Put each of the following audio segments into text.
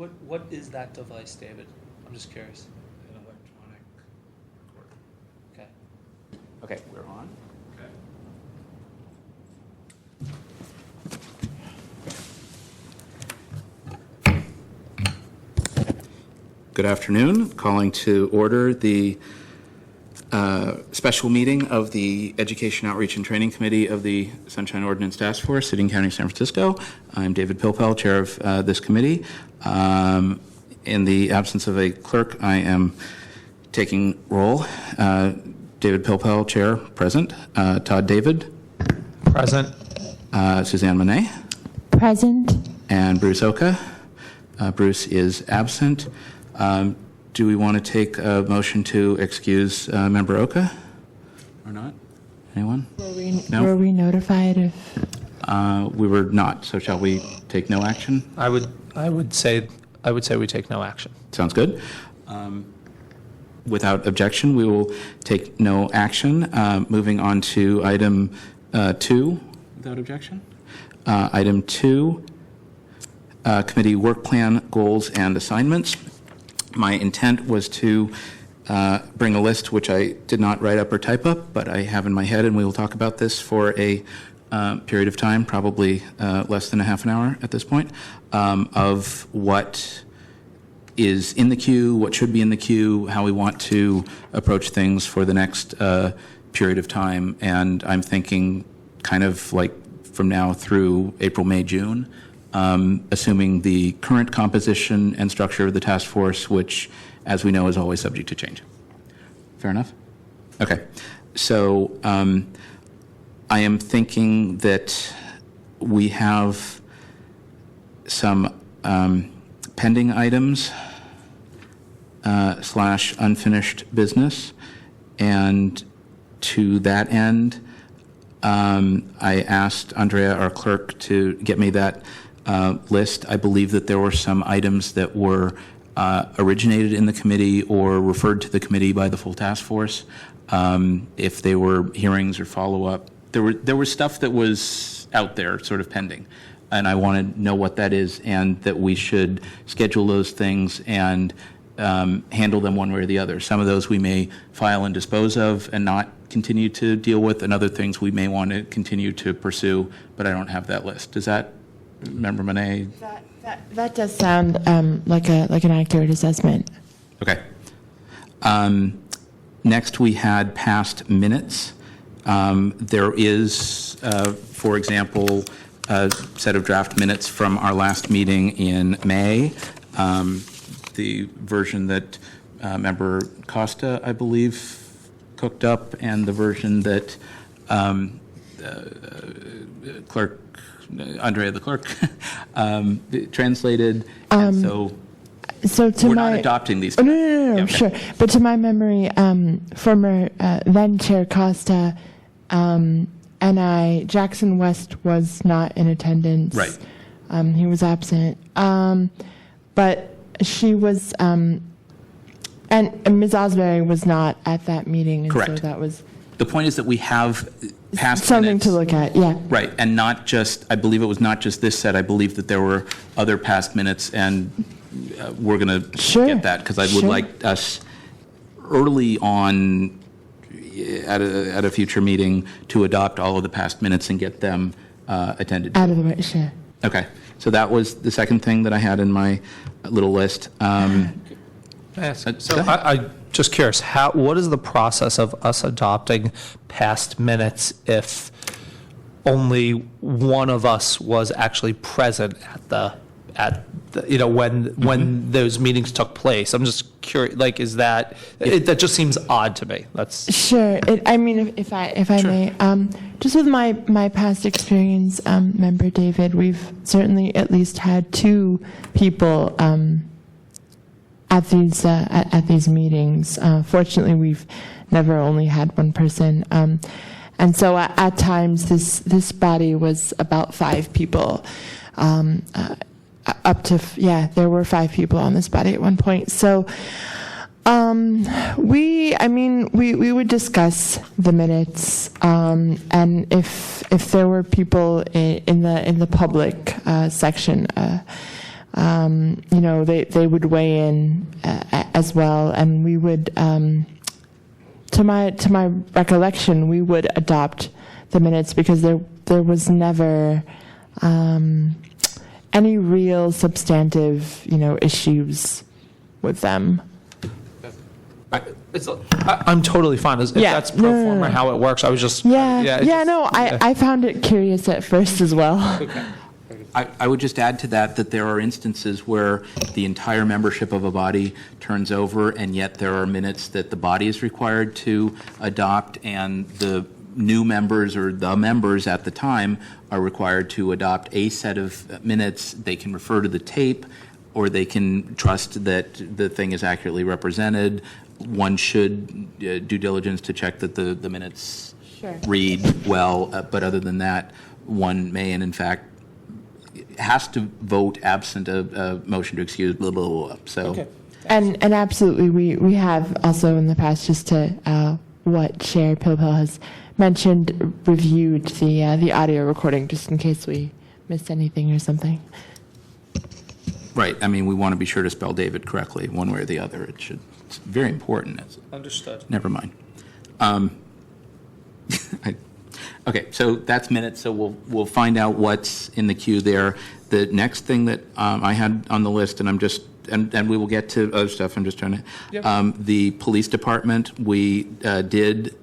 What is that device, David? I'm just curious. An electronic recorder. Okay. Okay, we're on. Good afternoon. Calling to order the special meeting of the Education Outreach and Training Committee of the Sunshine Ordinance Task Force, City and County of San Francisco. I'm David Pilpel, chair of this committee. In the absence of a clerk, I am taking roll. David Pilpel, chair, present. Todd David. Present. Suzanne Monet. Present. And Bruce Oka. Bruce is absent. Do we want to take a motion to excuse Member Oka or not? Anyone? Were we notified if? We were not. So shall we take no action? I would say we take no action. Sounds good. Without objection, we will take no action. Moving on to item 2. Without objection. Item 2. Committee work plan, goals, and assignments. My intent was to bring a list, which I did not write up or type up, but I have in my head, and we will talk about this for a period of time, probably less than a half an hour at this point, of what is in the queue, what should be in the queue, how we want to approach things for the next period of time. And I'm thinking kind of like from now through April, May, June. Assuming the current composition and structure of the task force, which, as we know, is always subject to change. Fair enough? Okay. So I am thinking that we have some pending items / unfinished business. And to that end, I asked Andrea, our clerk, to get me that list. I believe that there were some items that were originated in the committee or referred to the committee by the full task force. If they were hearings or follow-up, there was stuff that was out there sort of pending, and I want to know what that is, and that we should schedule those things and handle them one way or the other. Some of those we may file and dispose of and not continue to deal with, and other things we may want to continue to pursue, but I don't have that list. Does that, Member Monet? That does sound like an accurate assessment. Okay. Next, we had past minutes. There is, for example, a set of draft minutes from our last meeting in May. The version that Member Costa, I believe, cooked up, and the version that Clerk Andrea, the clerk, translated. And so to we're my, not adopting these. Oh, no, Yeah, okay. sure. But to my memory, former then Chair Costa and Jackson West was not in attendance. Right. He was absent. But she was, and Ms. Osbury was not at that meeting. And Correct. So that was The point is that we have past something minutes. to look at, yeah. Right, and not just, I believe it was not just this set, I believe that there were other past minutes, and we're going to Sure. get that, because I would Sure. like us early on at a future meeting to adopt all of the past minutes and get them attended to. Out of the way, sure. Okay, so that was the second thing that I had in my little list. So I'm just curious, what is the process of us adopting past minutes if only one of us was actually present at the when those meetings took place? I'm just curious, like, is that, that just seems odd to me. That's Sure. I mean, if I Sure. may, just with my past experience, Member David, we've certainly at least had two people at these meetings. Fortunately, we've never only had one person, and so at times this body was about 5 people. Up to there were 5 people on this body at one point. So we would discuss the minutes, and if there were people in the public section they would weigh in as well, and we would, to my recollection, we would adopt the minutes because there was never any real substantive, issues with them. I'm totally fine. If Yeah. that's pro forma how it works, I was just I found it curious at first as well. I would just add to that there are instances where the entire membership of a body turns over, and yet there are minutes that the body is required to adopt, and the new members or the members at the time are required to adopt a set of minutes. They can refer to the tape, or they can trust that the thing is accurately represented. One should due diligence to check that the minutes read well, but other than that, one may, and in fact, has to vote absent a motion to excuse, blah, blah, blah. So, okay. And absolutely, we have also in the past, just to what Chair Pilpel has mentioned, reviewed the audio recording just in case we missed anything or something. right. I mean, we want to be sure to spell David correctly, one way or the other. It's very important. Understood. Never mind. Okay, so that's minutes. So we'll find out what's in the queue there. The next thing that I had on the list, and I'm just and we will get to other stuff. I'm just trying to. Yep. The police department, we did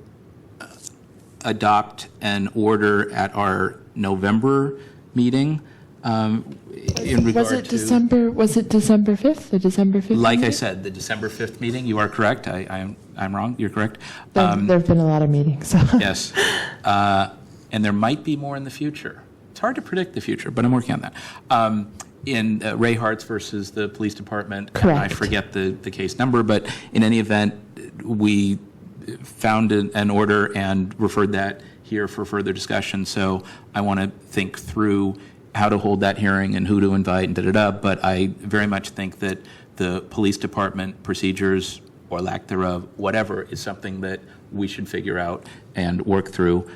adopt an order at our November meeting. In regard Was it December 5th? The December 5th? Like I meeting? said, the December 5th meeting. You are correct. I'm wrong. You're correct. There have been a lot of meetings. So. Yes. And there might be more in the future. It's hard to predict the future, but I'm working on that. In Ray Hart's versus the police department, Correct. I forget the case number, but in any event, we found an order and referred that here for further discussion. So I want to think through how to hold that hearing and who to invite and da-da-da, but I very much think that the police department procedures, or lack thereof, whatever, is something that we should figure out and work through.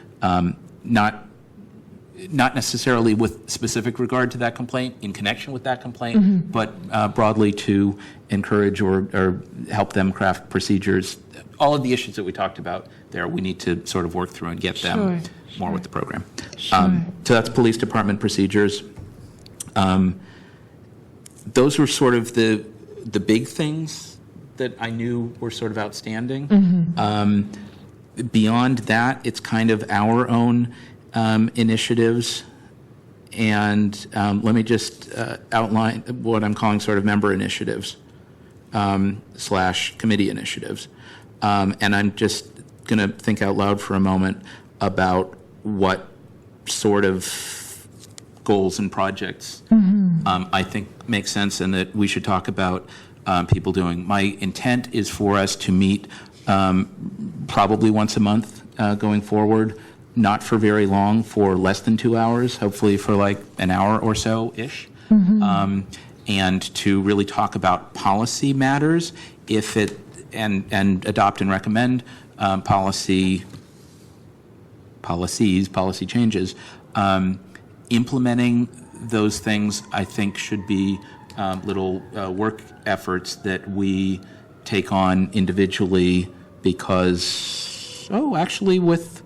Not necessarily with specific regard to that complaint, in connection with that complaint, but broadly to encourage or help them craft procedures. All of the issues that we talked about there, we need to sort of work through and get them more with the program. So that's police department procedures. Those were sort of the big things that I knew were sort of outstanding. Beyond that, it's kind of our own initiatives. And let me just outline what I'm calling sort of member initiatives / committee initiatives. And I'm just going to think out loud for a moment about what sort of goals and projects I think make sense and that we should talk about people doing. My intent is for us to meet probably once a month going forward, not for very long, for less than 2 hours, hopefully for like an hour or so-ish, and to really talk about policy matters, and adopt and recommend policy changes. Implementing those things, I think, should be little work efforts that we take on individually because, actually with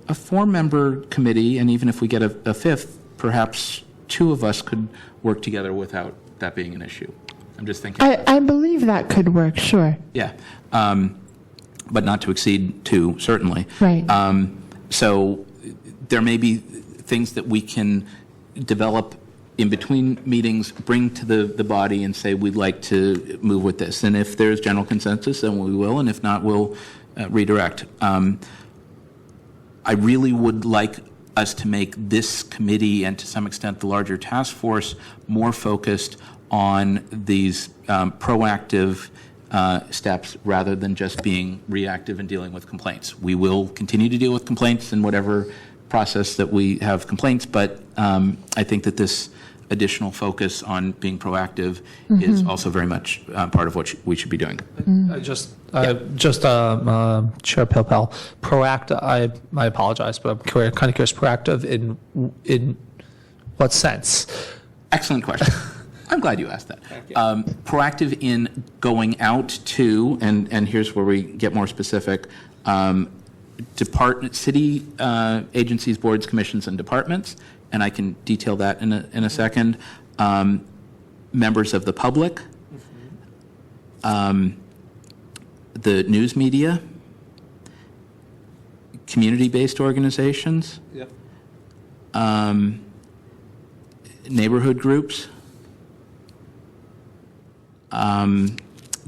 a 4-member committee, and even if we get a 5th, perhaps 2 of us could work together without that being an issue. I'm just thinking. I believe that could work, sure. Yeah. But not to exceed 2, certainly. Right. So there may be things that we can develop in between meetings, bring to the body and say, we'd like to move with this. And if there's general consensus, then we will, and if not, we'll redirect. I really would like us to make this committee, and to some extent the larger task force, more focused on these proactive steps rather than just being reactive and dealing with complaints. We will continue to deal with complaints in whatever process that we have complaints, but I think that this additional focus on being proactive is also very much part of what we should be doing. Chair Pilpel, proactive, I apologize, but I'm kind of curious, proactive in what sense? Excellent question. I'm glad you asked that. Proactive in going out to, and here's where we get more specific, city agencies, boards, commissions, and departments, and I can detail that in a second. Members of the public, the news media, community-based organizations, Yep. neighborhood groups.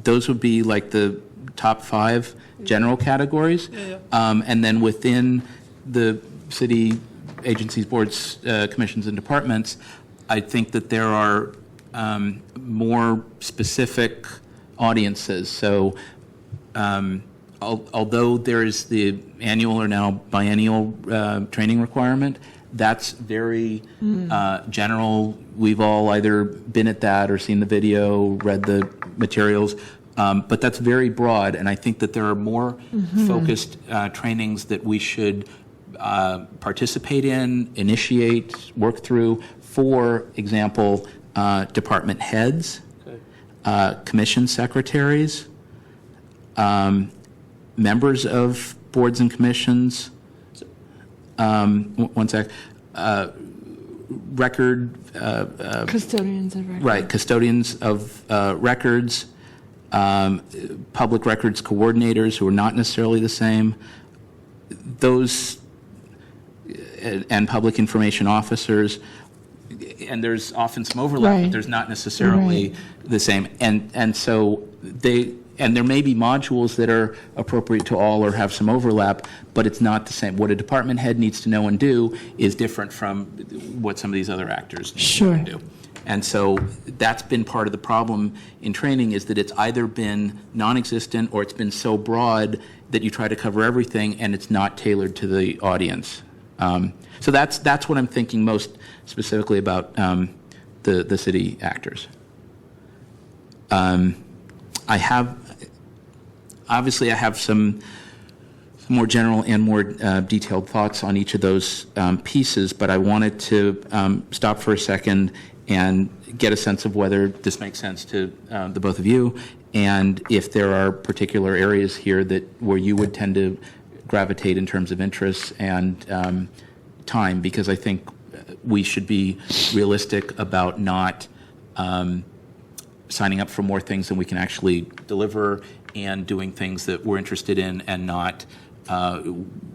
Those would be like the top 5 general categories. And then within the city agencies, boards, commissions, and departments, I think that there are more specific audiences. So although there is the annual or now biennial training requirement, that's very general. We've all either been at that or seen the video, read the materials, but that's very broad, and I think that there are more focused trainings that we should participate in, initiate, work through. For example, department heads, commission secretaries, members of boards and commissions, one sec, record, Custodians of record. right, custodians of records, public records coordinators who are not necessarily the same, those, and public information officers. And there's often some overlap, Right. but there's not necessarily the same. And so there may be modules that are appropriate to all or have some overlap, but it's not the same. What a department head needs to know and do is different from what some of these other actors need to know and do. And so that's been part of the problem in training, is that it's either been non-existent or it's been so broad that you try to cover everything and it's not tailored to the audience. So that's what I'm thinking most specifically about the city actors. I have some more general and more detailed thoughts on each of those pieces, but I wanted to stop for a second and get a sense of whether this makes sense to the both of you, and if there are particular areas here where you would tend to gravitate in terms of interests and time, because I think we should be realistic about not signing up for more things than we can actually deliver, and doing things that we're interested in, and not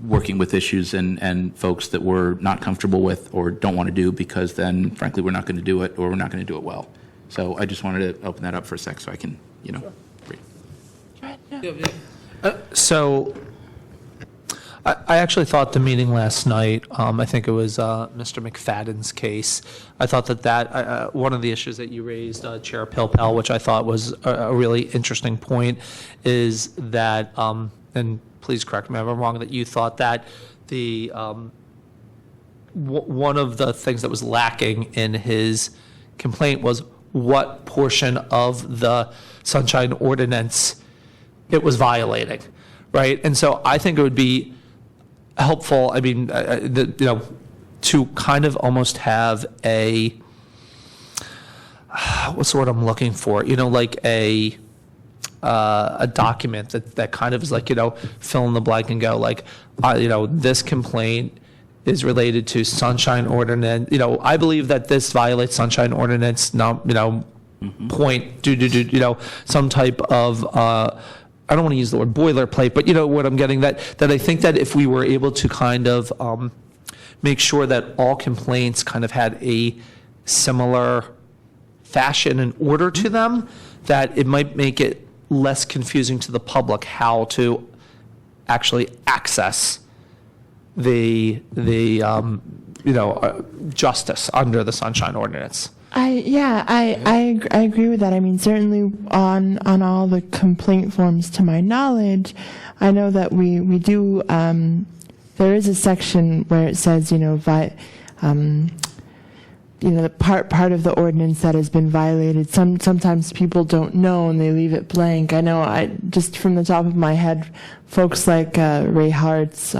working with issues and folks that we're not comfortable with or don't want to do, because then, frankly, we're not going to do it, or we're not going to do it well. So I just wanted to open that up for a sec so I can, read. So I actually thought the meeting last night, I think it was Mr. McFadden's case, I thought that one of the issues that you raised, Chair Pilpel, which I thought was a really interesting point, is that, and please correct me if I'm wrong, that you thought that the one of the things that was lacking in his complaint was what portion of the Sunshine Ordinance it was violating, right? And so I think it would be helpful, I mean, to kind of almost have what's the word I'm looking for? Like a document that kind of is like, fill in the blank and go like, this complaint is related to Sunshine Ordinance. I believe that this violates Sunshine Ordinance, point, some type of, I don't want to use the word boilerplate, but what I'm getting, that I think that if we were able to kind of make sure that all complaints kind of had a similar fashion and order to them, that it might make it less confusing to the public how to actually access the justice under the Sunshine Ordinance. I agree with that. I mean, certainly on all the complaint forms, to my knowledge, I know that we do. There is a section where it says, the part of the ordinance that has been violated. Sometimes people don't know and they leave it blank. I know, just from the top of my head, folks like Ray Hartz,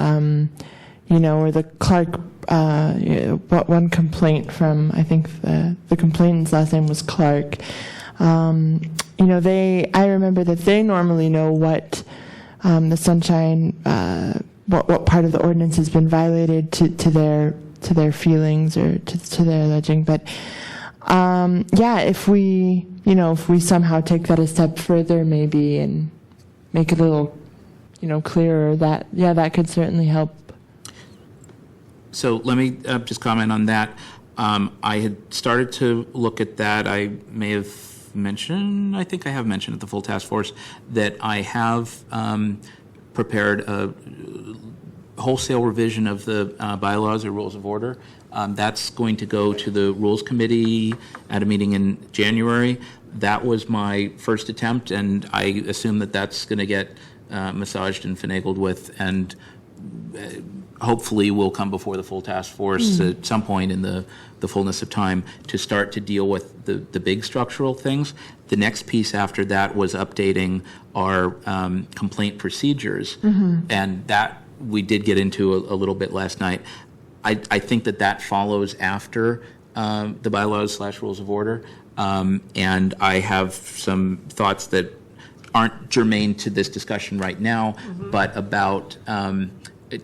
or the Clark, what one complaint from, I think the complainant's last name was Clark. I remember that they normally know what the sunshine, what part of the ordinance has been violated to their feelings or to their alleging. But if we somehow take that a step further, maybe, and make it a little, clearer, that could certainly help. So let me just comment on that. I had started to look at that. I may have mentioned, I think I have mentioned at the full task force, that I have prepared a wholesale revision of the bylaws or rules of order. That's going to go to the Rules Committee at a meeting in January. That was my first attempt, and I assume that that's going to get massaged and finagled with, and hopefully will come before the full task force at some point in the fullness of time to start to deal with the big structural things. The next piece after that was updating our complaint procedures, and that we did get into a little bit last night. I think that follows after the bylaws / rules of order, and I have some thoughts that aren't germane to this discussion right now, but about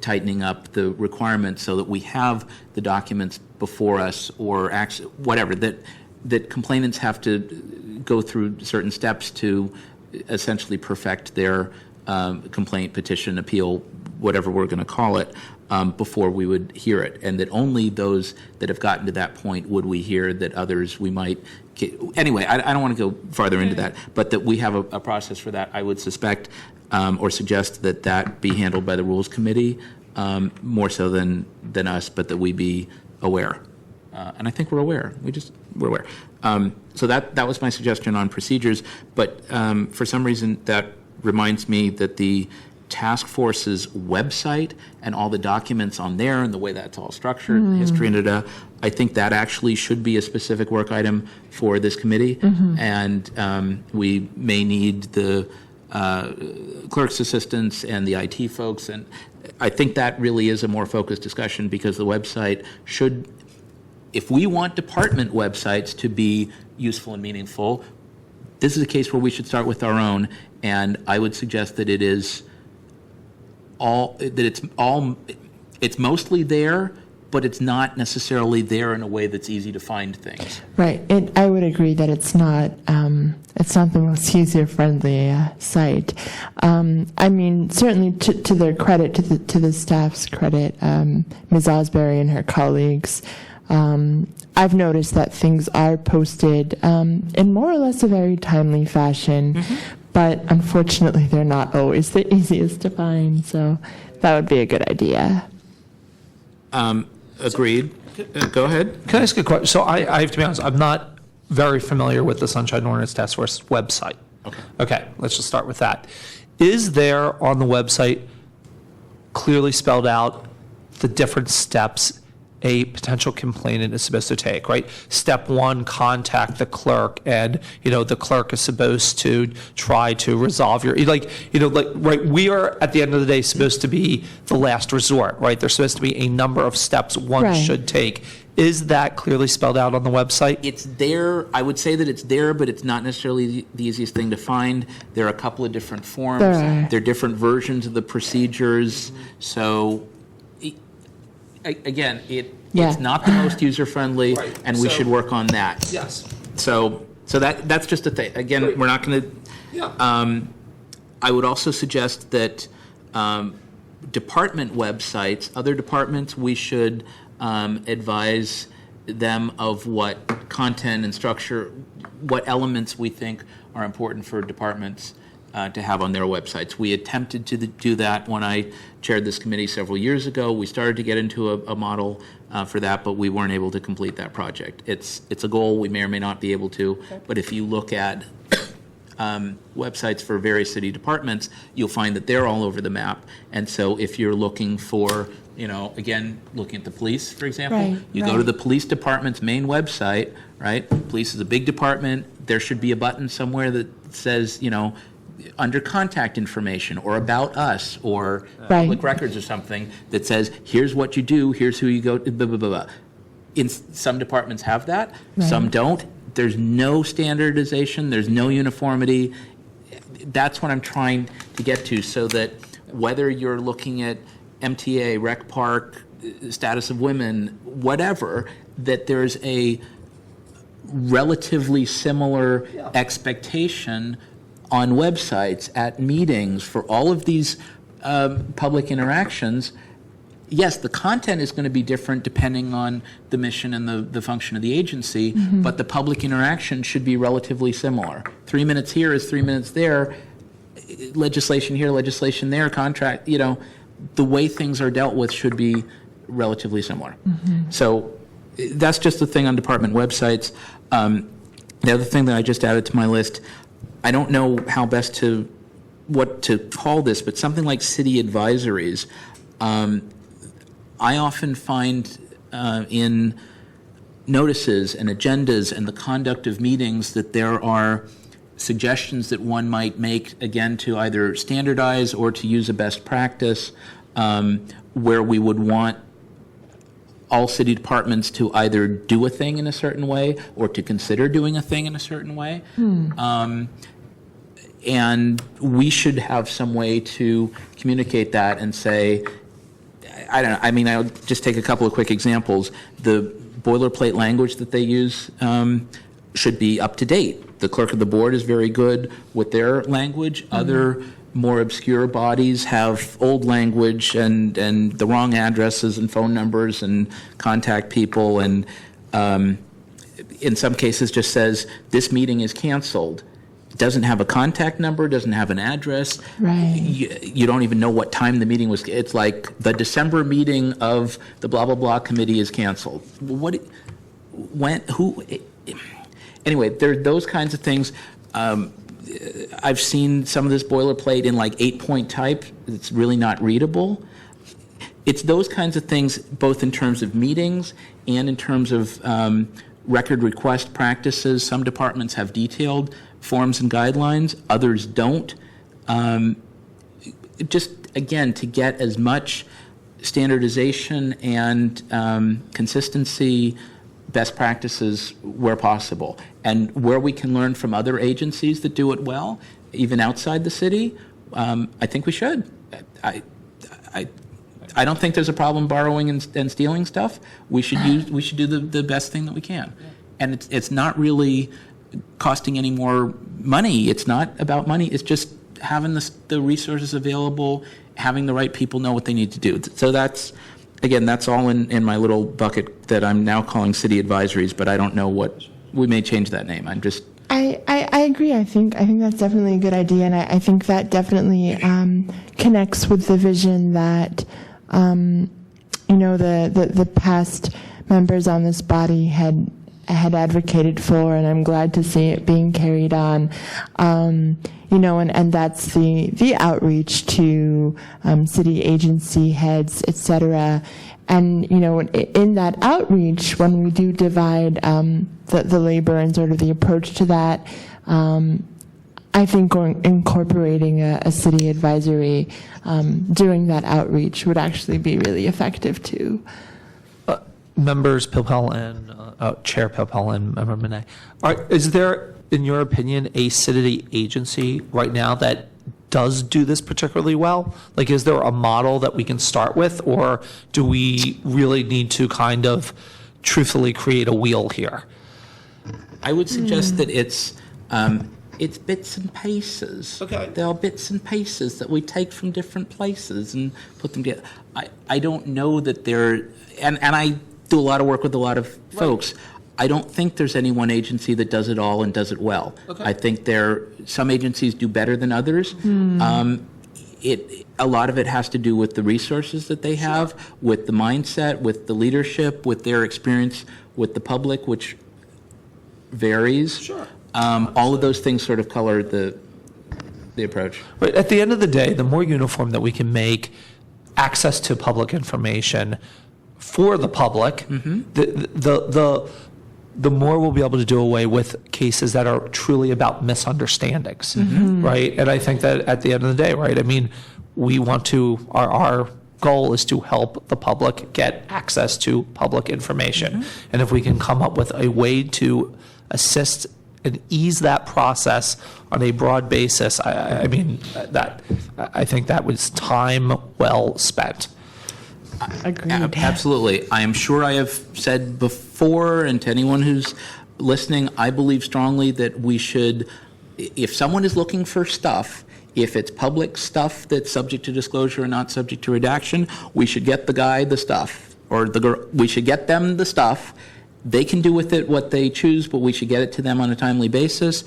tightening up the requirements so that we have the documents before us, or actually whatever, that complainants have to go through certain steps to essentially perfect their complaint, petition, appeal, whatever we're going to call it, before we would hear it, and that only those that have gotten to that point would we hear, that others we might anyway, I don't want to go farther into that, but that we have a process for that. I would suspect or suggest that be handled by the Rules Committee more so than us, but that we be aware. And I think we're aware. We're aware. So that was my suggestion on procedures, but for some reason that reminds me that the task force's website and all the documents on there and the way that's all structured, history and I think that actually should be a specific work item for this committee, and we may need the clerk's assistants and the IT folks, and I think that really is a more focused discussion, because the website should, if we want department websites to be useful and meaningful, this is a case where we should start with our own, and I would suggest that it's mostly there, but it's not necessarily there in a way that's easy to find things. Right. I would agree that it's not the most user-friendly site. I mean, certainly to their credit, to the staff's credit, Ms. Osbury and her colleagues, I've noticed that things are posted in more or less a very timely fashion, but unfortunately they're not always the easiest to find, so that would be a good idea. Agreed. Go ahead. Can I ask a question? So I have to be honest, I'm not very familiar with the Sunshine Ordinance Task Force website. Okay, let's just start with that. Is there on the website clearly spelled out the different steps a potential complainant is supposed to take, right? Step one, contact the clerk, and, the clerk is supposed to try to resolve your, right, we are, at the end of the day, supposed to be the last resort, right? There's supposed to be a number of steps one should take. Is that clearly spelled out on the website? It's there. I would say that it's there, but it's not necessarily the easiest thing to find. There are a couple of different forms. There are different versions of the procedures. So, again, it's not the most user-friendly, and we should work on that. Yes. So that's just a thing. Again, we're not going to. Yeah. I would also suggest that department websites, other departments, we should advise them of what content and structure, what elements we think are important for departments to have on their websites. We attempted to do that when I chaired this committee several years ago. We started to get into a model for that, but we weren't able to complete that project. It's a goal we may or may not be able to, but if you look at websites for various city departments, you'll find that they're all over the map. And so if you're looking for, again, looking at the police, for example, you go to the police department's main website, right? Police is a big department. There should be a button somewhere that says, under contact information or about us or Right. public records or something that says, here's what you do, here's who you go to, blah, blah, blah, blah. Some departments have that, some don't. There's no standardization, there's no uniformity. That's what I'm trying to get to, so that whether you're looking at MTA, rec park, status of women, whatever, that there's a relatively similar expectation on websites, at meetings, for all of these public interactions. Yes, the content is going to be different depending on the mission and the function of the agency, but the public interaction should be relatively similar. 3 minutes here is 3 minutes there, legislation here, legislation there, contract, the way things are dealt with should be relatively similar. So that's just the thing on department websites. The other thing that I just added to my list, I don't know what to call this, but something like city advisories. I often find in notices and agendas and the conduct of meetings that there are suggestions that one might make, again, to either standardize or to use a best practice, where we would want all city departments to either do a thing in a certain way or to consider doing a thing in a certain way. And we should have some way to communicate that and say, I don't know, I mean, I'll just take a couple of quick examples. The boilerplate language that they use should be up to date. The clerk of the board is very good with their language. Other more obscure bodies have old language and the wrong addresses and phone numbers and contact people, and in some cases just says, this meeting is canceled. Doesn't have a contact number, doesn't have an address. Right. You don't even know what time the meeting was. It's like the December meeting of the blah, blah, blah committee is canceled. What, when, who? Anyway, there are those kinds of things. I've seen some of this boilerplate in like 8-point type. It's really not readable. It's those kinds of things, both in terms of meetings and in terms of record request practices. Some departments have detailed forms and guidelines, others don't. Just, again, to get as much standardization and consistency, best practices where possible. And where we can learn from other agencies that do it well, even outside the city, I think we should. I don't think there's a problem borrowing and stealing stuff. We should do the best thing that we can. And it's not really costing any more money. It's not about money. It's just having the resources available, having the right people know what they need to do. So that's all in my little bucket that I'm now calling city advisories, but I don't know what, we may change that name. I agree. I think that's definitely a good idea, and I think that definitely connects with the vision that the past members on this body had advocated for, and I'm glad to see it being carried on. And that's the outreach to city agency heads, et cetera. And, in that outreach, when we do divide the labor and sort of the approach to that, I think incorporating a city advisory during that outreach would actually be really effective too. Members Pilpel and Chair Pilpel and Member Monet, is there, in your opinion, a city agency right now that does do this particularly well? Like, is there a model that we can start with, or do we really need to kind of truthfully create a wheel here? I would suggest that it's bits and pieces. Okay. There are bits and pieces that we take from different places and put them together. I don't know that there, and I do a lot of work with a lot of folks. I don't think there's any one agency that does it all and does it well. Okay. I think some agencies do better than others. A lot of it has to do with the resources that they have, with the mindset, with the leadership, with their experience with the public, which varies. Sure. All of those things sort of color the approach. But at the end of the day, the more uniform that we can make access to public information for the public, the more we'll be able to do away with cases that are truly about misunderstandings, right? And I think that at the end of the day, right, I mean, we want to, our goal is to help the public get access to public information. And if we can come up with a way to assist and ease that process on a broad basis, I mean, I think that was time well spent. Agreed. Absolutely. I am sure I have said before, and to anyone who's listening, I believe strongly that we should, if someone is looking for stuff, if it's public stuff that's subject to disclosure and not subject to redaction, we should get the guy the stuff, or the girl, we should get them the stuff. They can do with it what they choose, but we should get it to them on a timely basis,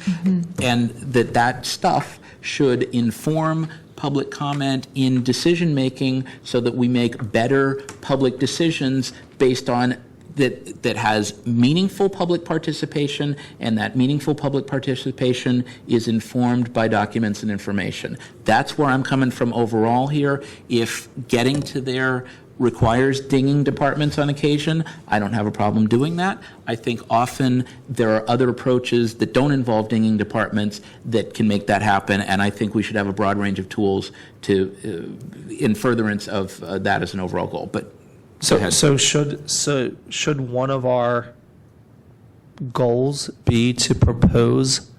and that stuff should inform public comment in decision-making so that we make better public decisions based on that has meaningful public participation, and that meaningful public participation is informed by documents and information. That's where I'm coming from overall here. If getting to there requires dinging departments on occasion, I don't have a problem doing that. I think often there are other approaches that don't involve dinging departments that can make that happen, and I think we should have a broad range of tools to in furtherance of that as an overall goal. But So should one of our goals be to propose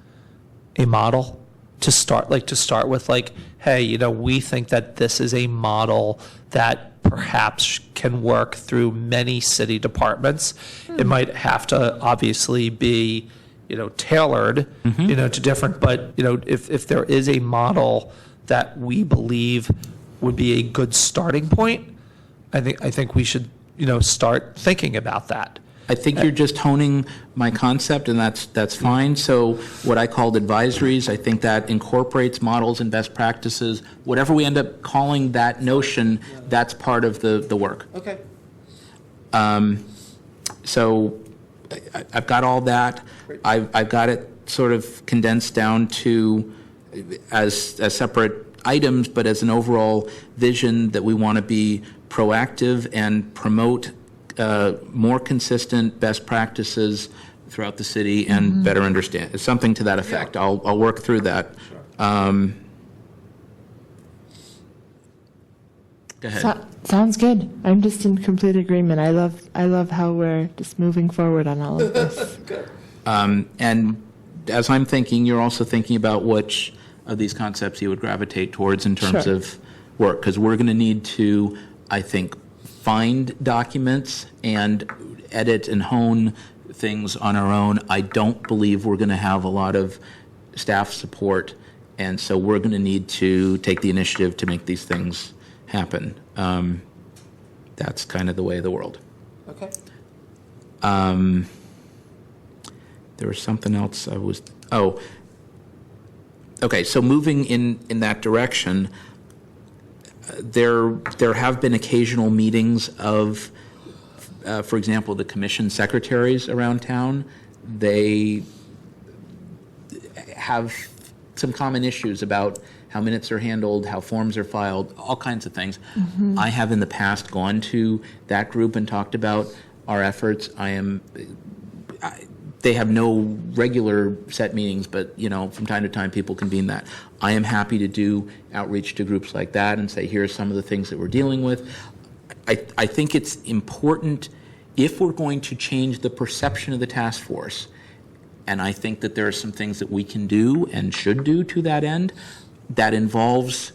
a model to start with, like, hey, you know, we think that this is a model that perhaps can work through many city departments. It might have to obviously be, you know, tailored, you know, to different, but, you know, if there is a model that we believe would be a good starting point, I think we should, you know, start thinking about that. I think you're just honing my concept, and that's fine. So what I called advisories, I think that incorporates models and best practices. Whatever we end up calling that notion, that's part of the work. Okay. So I've got all that. I've got it sort of condensed down to as separate items, but as an overall vision that we want to be proactive and promote more consistent best practices throughout the city and better understand, something to that effect. Yeah. I'll work through that. Go ahead. Sounds good. I'm just in complete agreement. I love how we're just moving forward on all of this. Good. And as I'm thinking, you're also thinking about which of these concepts you would gravitate towards in terms of work, because we're going to need to, I think, find documents and edit and hone things on our own. I don't believe we're going to have a lot of staff support, and so we're going to need to take the initiative to make these things happen. That's kind of the way of the world. Okay. There was something else I was, okay, so moving in that direction, there have been occasional meetings of, for example, the commission secretaries around town. They have some common issues about how minutes are handled, how forms are filed, all kinds of things. I have in the past gone to that group and talked about our efforts. They have no regular set meetings, but, you know, from time to time people convene that. I am happy to do outreach to groups like that and say, here's some of the things that we're dealing with. I think it's important if we're going to change the perception of the task force, and I think that there are some things that we can do and should do to that end that involves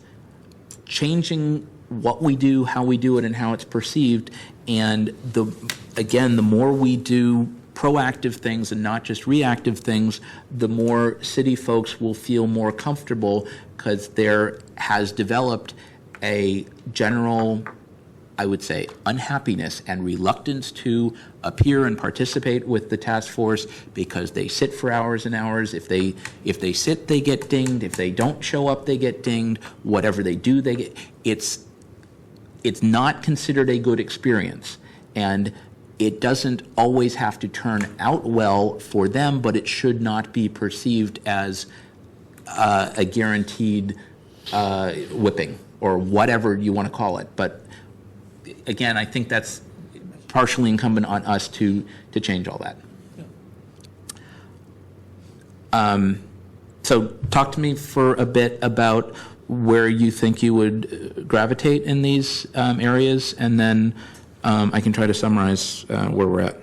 changing what we do, how we do it, and how it's perceived. And the more we do proactive things and not just reactive things, the more city folks will feel more comfortable, because there has developed a general, I would say, unhappiness and reluctance to appear and participate with the task force because they sit for hours and hours. If they sit, they get dinged. If they don't show up, they get dinged. Whatever they do, they get. It's not considered a good experience, and it doesn't always have to turn out well for them, but it should not be perceived as a guaranteed whipping or whatever you want to call it. But again, I think that's partially incumbent on us to change all that. So talk to me for a bit about where you think you would gravitate in these areas, and then I can try to summarize where we're at.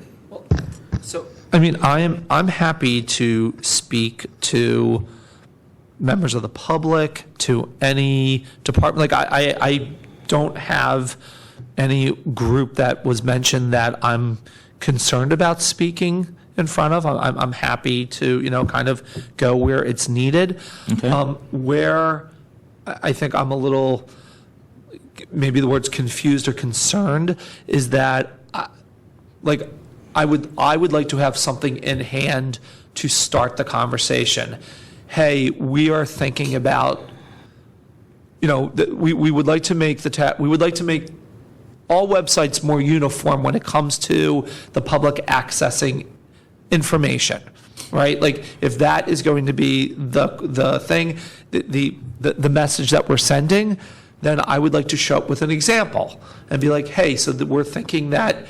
So, I mean, I'm happy to speak to members of the public, to any department. Like, I don't have any group that was mentioned that I'm concerned about speaking in front of. I'm happy to, kind of go where it's needed. Okay. Where I think I'm a little, maybe the word's confused or concerned, is that, I would like to have something in hand to start the conversation. Hey, we are thinking about, we would like to make we would like to make all websites more uniform when it comes to the public accessing information, right? Like, if that is going to be the thing, the message that we're sending, then I would like to show up with an example and be like, hey, so that we're thinking that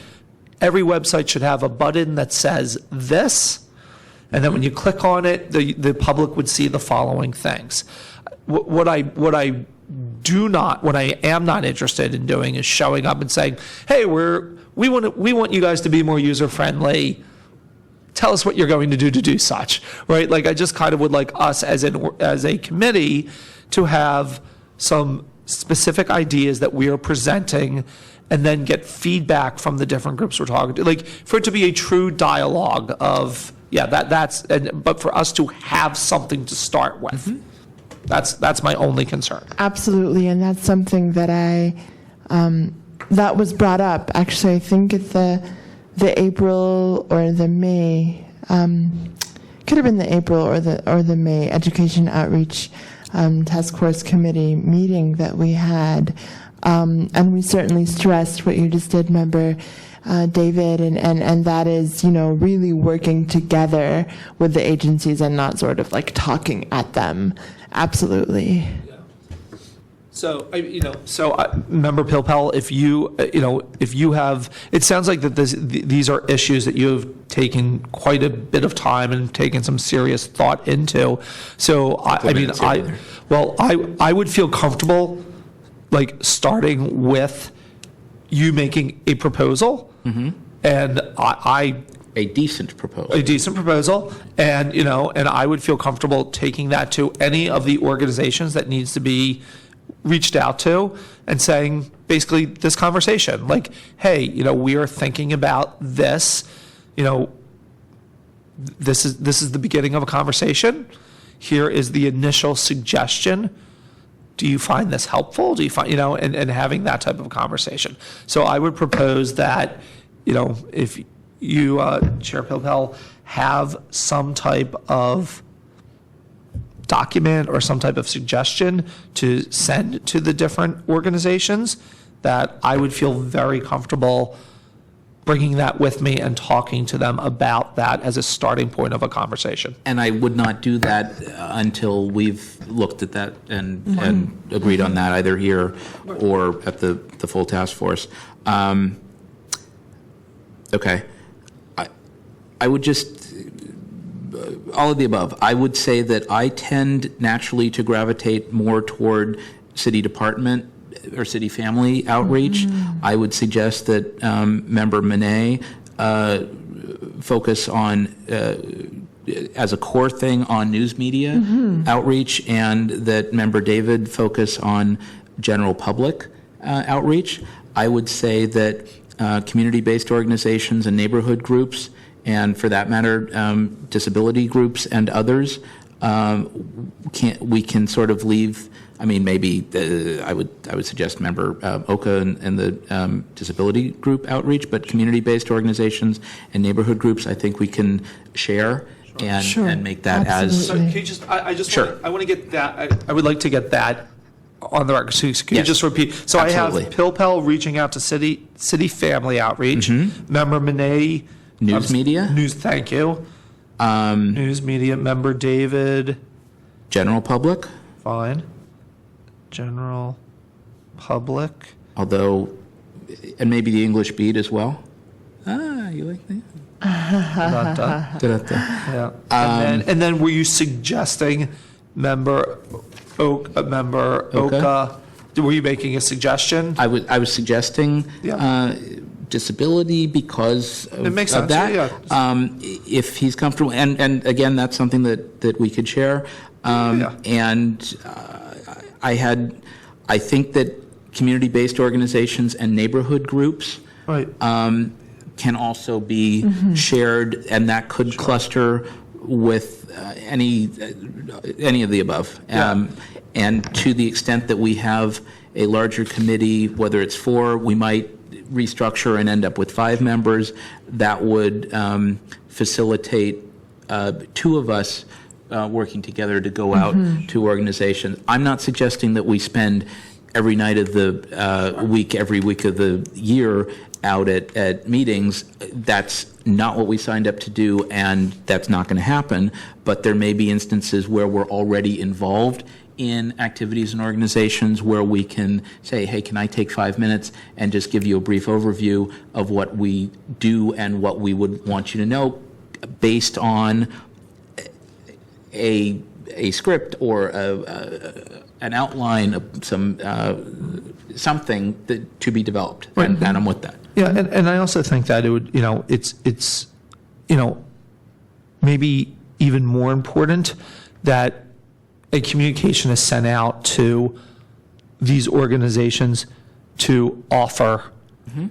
every website should have a button that says this, and then when you click on it, the public would see the following things. What I am not interested in doing is showing up and saying, hey, we want you guys to be more user friendly. Tell us what you're going to do such, right? Like, I just kind of would like us as a committee to have some specific ideas that we are presenting, and then get feedback from the different groups we're talking to. Like, for it to be a true dialogue of, but for us to have something to start with. Mm-hmm. That's my only concern. Absolutely, and that's something that that was brought up, actually, I think at the April or the May, could have been the April or the May Education Outreach Task Force Committee meeting that we had. And we certainly stressed what you just did, Member David, and that is, really working together with the agencies and not sort of like talking at them. Absolutely. So, Member Pilpel, if you have, it sounds like that these are issues that you have taken quite a bit of time and taken some serious thought into. So, I would feel comfortable, like, starting with you making a proposal, mm-hmm. and a decent proposal. A decent proposal, and and I would feel comfortable taking that to any of the organizations that needs to be reached out to, and saying basically this conversation, like, hey, we are thinking about this, this is the beginning of a conversation. Here is the initial suggestion. Do you find this helpful? Do you find, and having that type of a conversation. So I would propose that, if you, Chair Pilpel, have some type of document or some type of suggestion to send to the different organizations, that I would feel very comfortable bringing that with me and talking to them about that as a starting point of a conversation. And I would not do that until we've looked at that and agreed on that, either here or at the full task force. Okay. I would just, all of the above. I would say that I tend naturally to gravitate more toward city department or city family outreach. Mm-hmm. I would suggest that Member Monet focus on, as a core thing, on news media mm-hmm. outreach, and that Member David focus on general public outreach. I would say that community-based organizations and neighborhood groups, and for that matter, disability groups and others, we can sort of leave. I mean, maybe I would suggest Member Oka and the disability group outreach, but community-based organizations and neighborhood groups, I think we can share and make that Absolutely. as. So can you just, I just Sure. I want to get that. I would like to get that on the record. So can you Yes. just repeat? So Absolutely. I have Pilpel reaching out to city family outreach. Mm-hmm. Member Monet. News media? News, thank you. News media. Member David. General public? Fine. General public. Although, and maybe the English beat as well? You like that? Da-da-da. Yeah. And then were you suggesting member Oka? Were you making a suggestion? I was suggesting Yeah. disability because of, It makes of sense, that. yeah. If he's comfortable, and again, that's something that we could share. Yeah. And I think that community-based organizations and neighborhood groups Right. can also be shared, and that could cluster with any of the above. Yeah. And to the extent that we have a larger committee, whether it's 4, we might restructure and end up with 5 members. That would facilitate 2 of us working together to go out to organizations. I'm not suggesting that we spend every night of the week, every week of the year out at meetings. That's not what we signed up to do, and that's not going to happen. But there may be instances where we're already involved in activities and organizations where we can say, hey, can I take 5 minutes and just give you a brief overview of what we do and what we would want you to know based on a script or an outline of something to be developed. Right. And I'm with that. Yeah, and I also think that it would, it's maybe even more important that a communication is sent out to these organizations to offer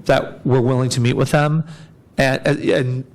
that we're willing to meet with them and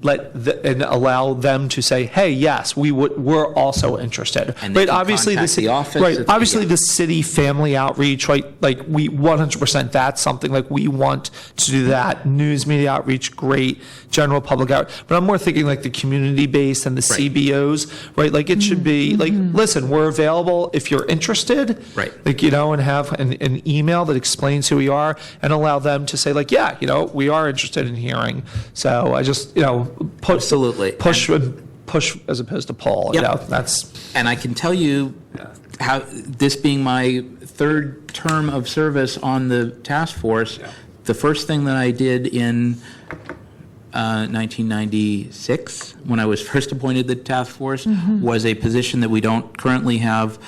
allow them to say, hey, yes, we're also interested. And they right? can Obviously, contact the office. right? Obviously, Yeah. the city family outreach, right? Like we 100%. That's something like we want to do that. News media outreach, great. General public outreach, but I'm more thinking like the community based and the Right. CBOs, right? Like it should be like, listen, we're available if you're interested, Right. Like and have an email that explains who we are and allow them to say like, yeah, we are interested in hearing. So I just Absolutely. push as opposed to pull. Yep. That's And I can tell you how, this being my 3rd term of service on the task force, the first thing that I did in 1996, when I was first appointed to the task force, was a position that we don't currently have.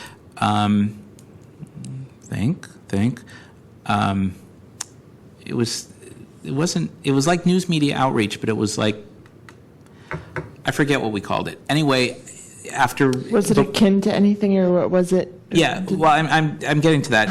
It was like news media outreach, but it was like, I forget what we called it. Anyway, after Was it akin to anything, or what was it? yeah, well, I'm getting to that.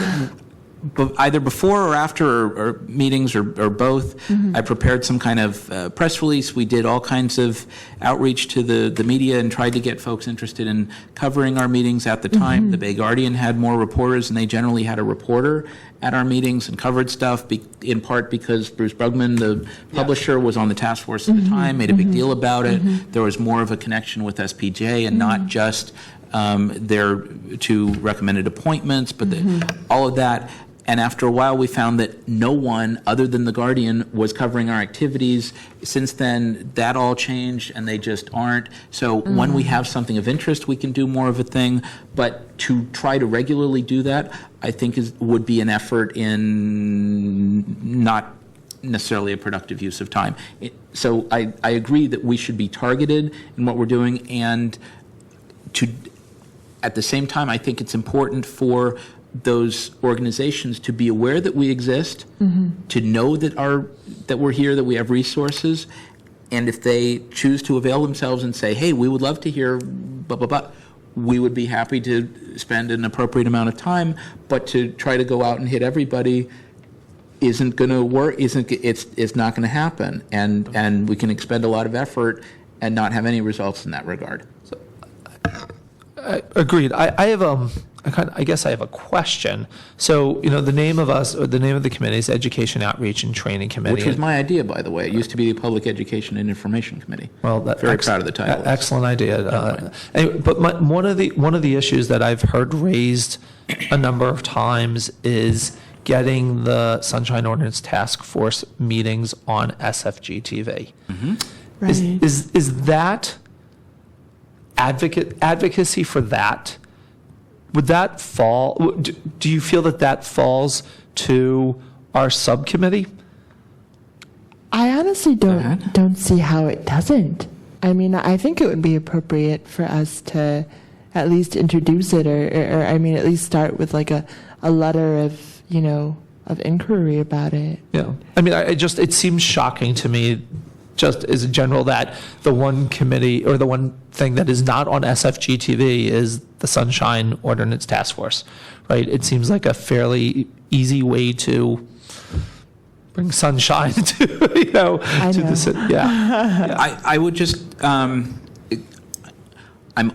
But either before or after, or meetings, or both, I prepared some kind of press release. We did all kinds of outreach to the media and tried to get folks interested in covering our meetings at the time. The Bay Guardian had more reporters, and they generally had a reporter at our meetings and covered stuff, in part because Bruce Brugman, the publisher, was on the task force at the time, made a big deal about it. There was more of a connection with SPJ and not just their 2 recommended appointments, but all of that. And after a while, we found that no one other than The Guardian was covering our activities. Since then, that all changed, and they just aren't. So when we have something of interest, we can do more of a thing. But to try to regularly do that, I think would be an effort in not necessarily a productive use of time. So I agree that we should be targeted in what we're doing, and at the same time, I think it's important for those organizations to be aware that we exist, to know that we're here, that we have resources, and if they choose to avail themselves and say, hey, we would love to hear blah, blah, blah, we would be happy to spend an appropriate amount of time, but to try to go out and hit everybody isn't going to work, it's not going to happen, and we can expend a lot of effort and not have any results in that regard. So. agreed. I have I guess I have a question. So, the name of the committee is Education Outreach and Training Committee. Which was my idea, by the way. It used to be the Public Education and Information Committee. Well, very proud of the title. Excellent idea. Anyway, but one of the issues that I've heard raised a number of times is getting the Sunshine Ordinance Task Force meetings on SFG TV. Right. Is that advocacy for that? Would that fall? Do you feel that falls to our subcommittee? I honestly ahead. don't see how it doesn't. I mean, I think it would be appropriate for us to at least introduce it, or I mean, at least start with like a letter of, of inquiry about it. Yeah. I mean, it seems shocking to me, just as a general, that the one committee or the one thing that is not on SFG TV is the Sunshine Ordinance Task Force, right? It seems like a fairly easy way to bring sunshine to, to the city. Yeah. I would just, I'm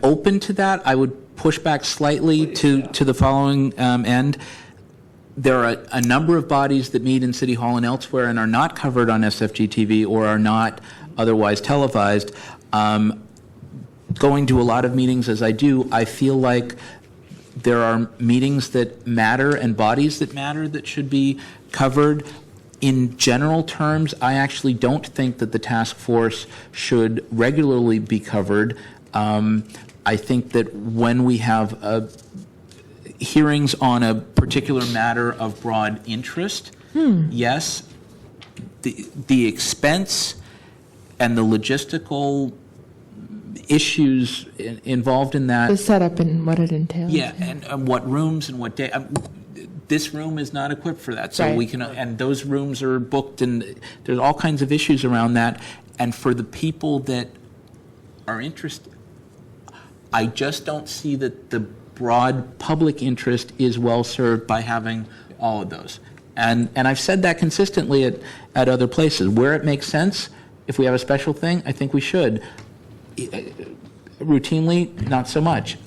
open to that. I would push back slightly to the following end. There are a number of bodies that meet in City Hall and elsewhere and are not covered on SFG TV or are not otherwise televised. Going to a lot of meetings as I do, I feel like there are meetings that matter and bodies that matter that should be covered. In general terms, I actually don't think that the task force should regularly be covered. I think that when we have hearings on a particular matter of broad interest, yes, the expense and the logistical issues involved in that. The setup and what it entails. Yeah, and what rooms and what day. This room is not equipped for that, so Right. we can, and those rooms are booked, and there's all kinds of issues around that. And for the people that are interested, I just don't see that the broad public interest is well served by having all of those. And I've said that consistently at other places. Where it makes sense, if we have a special thing, I think we should. Routinely, not so much.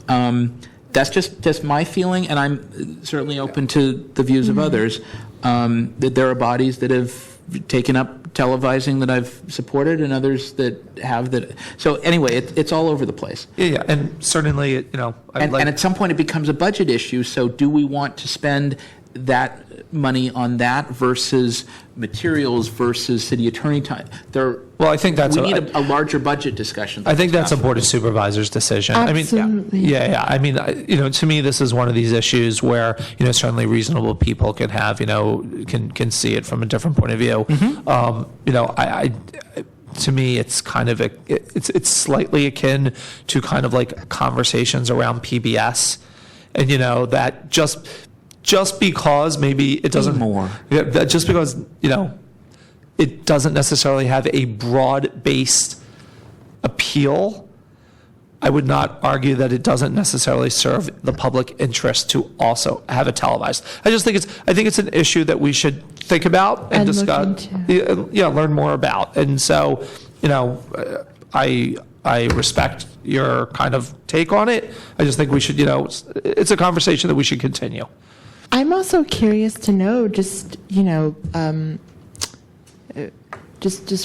That's just my feeling, and I'm certainly open to the views of others, that there are bodies that have taken up televising that I've supported and others that have that. So anyway, it's all over the place. Yeah, and certainly, And at some point it becomes a budget issue, so do we want to spend that money on that versus materials versus city attorney time? Well, I think that's we need a larger budget discussion. I think that's a Board of Supervisors decision. Absolutely. I mean, to me, this is one of these issues where, certainly reasonable people can have, can see it from a different point of view. To me, it's kind of it's slightly akin to kind of like conversations around PBS, and that just because maybe it doesn't just because it doesn't necessarily have a broad-based appeal, I would not argue that it doesn't necessarily serve the public interest to also have it televised. I think it's an issue that we should think about and discuss, learn more about. And so, I respect your kind of take on it. I just think we should, it's a conversation that we should continue. I'm also curious to know, just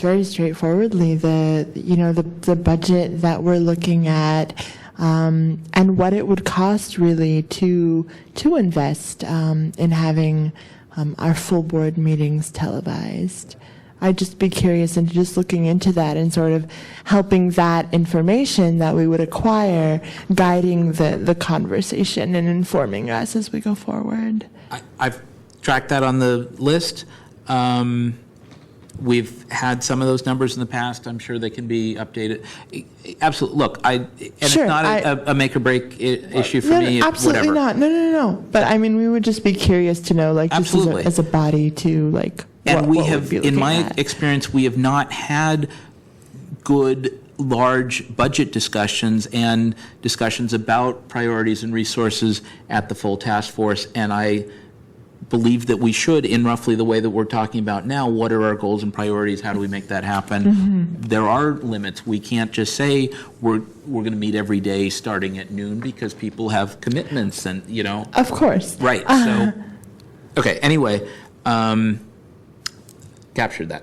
very straightforwardly, the budget that we're looking at, and what it would cost really to invest in having our full board meetings televised. I'd just be curious into just looking into that and sort of helping that information that we would acquire guiding the conversation and informing us as we go forward. I've tracked that on the list. We've had some of those numbers in the past. I'm sure they can be updated. Absolutely. Look, it's not a make or break issue for me. Absolutely whatever. not. No. But I mean, we would just be curious to know, like, just as a body, to like. And we have, in my experience, we have not had good, large budget discussions and discussions about priorities and resources at the full task force. And I believe that we should, in roughly the way that we're talking about now. What are our goals and priorities? How do we make that happen? Mm-hmm. There are limits. We can't just say we're going to meet every day starting at noon because people have commitments and, Of course. Right. So, okay. Anyway. Captured that.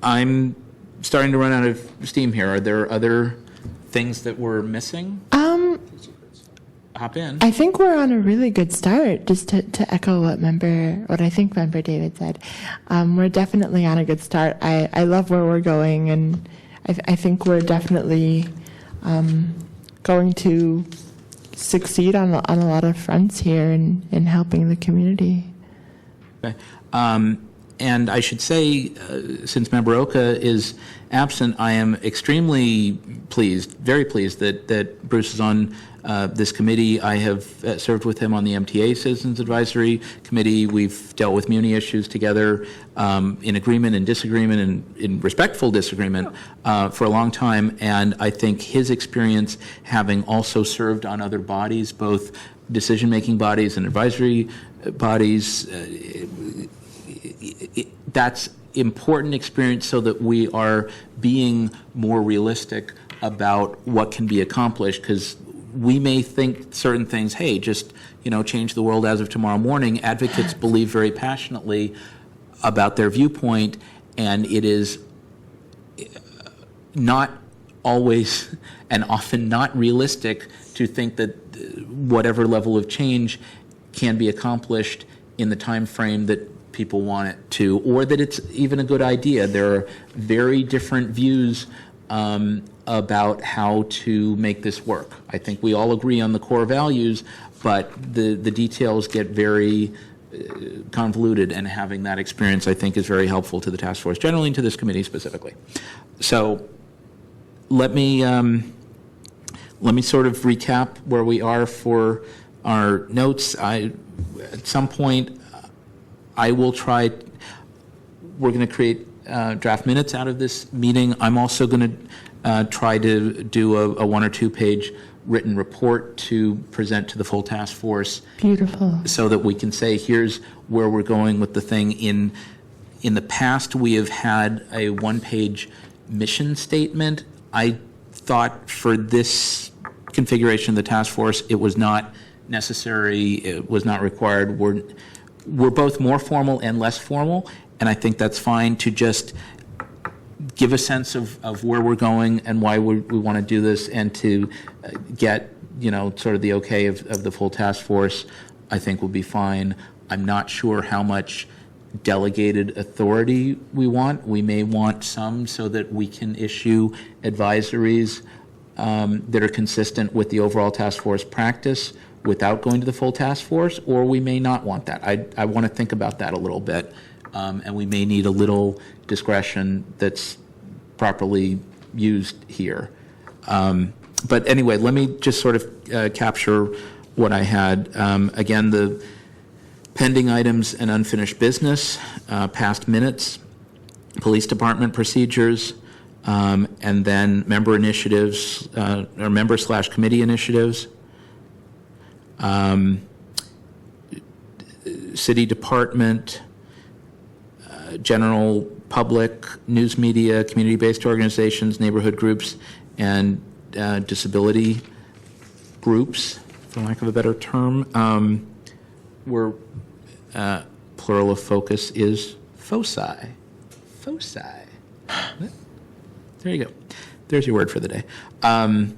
I'm starting to run out of steam here. Are there other things that we're missing? Hop in. I think we're on a really good start. Just to echo what I think Member David said, we're definitely on a good start. I love where we're going, and I think we're definitely going to succeed on a lot of fronts here in helping the community. Okay. And I should say, since Member Oka is absent, I am extremely pleased, very pleased that Bruce is on this committee. I have served with him on the MTA Citizens Advisory Committee. We've dealt with Muni issues together in agreement and disagreement and in respectful disagreement for a long time. And I think his experience, having also served on other bodies, both decision-making bodies and advisory bodies, that's important experience so that we are being more realistic about what can be accomplished, because we may think certain things, hey, just, change the world as of tomorrow morning. Advocates believe very passionately about their viewpoint, and it is not always and often not realistic to think that whatever level of change can be accomplished in the time frame that people want it to, or that it's even a good idea. There are very different views about how to make this work. I think we all agree on the core values, but the details get very convoluted, and having that experience, I think, is very helpful to the task force generally and to this committee specifically. So let me sort of recap where we are for our notes. At some point, I will try. We're going to create draft minutes out of this meeting. I'm also going to try to do a 1 or 2 page written report to present to the full task force. Beautiful. So that we can say, here's where we're going with the thing. In the past, we have had a 1-page mission statement. I thought for this configuration of the task force, it was not necessary, it was not required. We're both more formal and less formal, and I think that's fine to just give a sense of where we're going and why we want to do this, and to get, sort of the okay of the full task force, I think will be fine. I'm not sure how much delegated authority we want. We may want some so that we can issue advisories that are consistent with the overall task force practice without going to the full task force, or we may not want that. I want to think about that a little bit, and we may need a little discretion that's properly used here. But anyway, let me just sort of capture what I had. Again, the pending items and unfinished business, past minutes, police department procedures, and then member initiatives, or member/committee initiatives, city department, general public, news media, community-based organizations, neighborhood groups, and disability groups, for lack of a better term. Where plural of focus is foci. Foci. There you go. There's your word for the day. And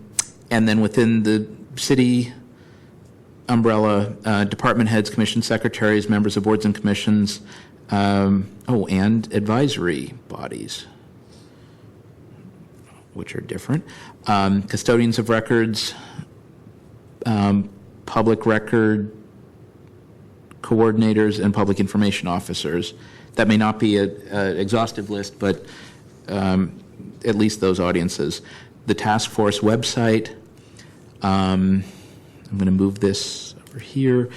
then within the city umbrella, department heads, commission secretaries, members of boards and commissions, and advisory bodies, which are different. Custodians of records, public record coordinators, and public information officers. That may not be an exhaustive list, but at least those audiences. The task force website, I'm going to move this over here.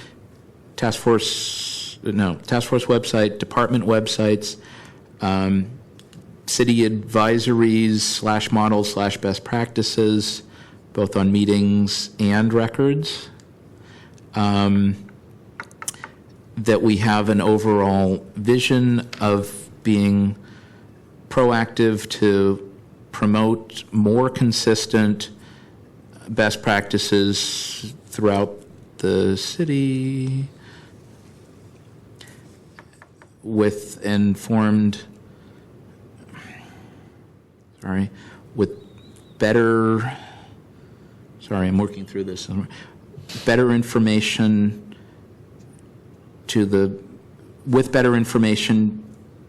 Task force website, department websites, city advisories / models / best practices, both on meetings and records. That we have an overall vision of being proactive to promote more consistent best practices throughout the city, with better, I'm working through this, better information with better information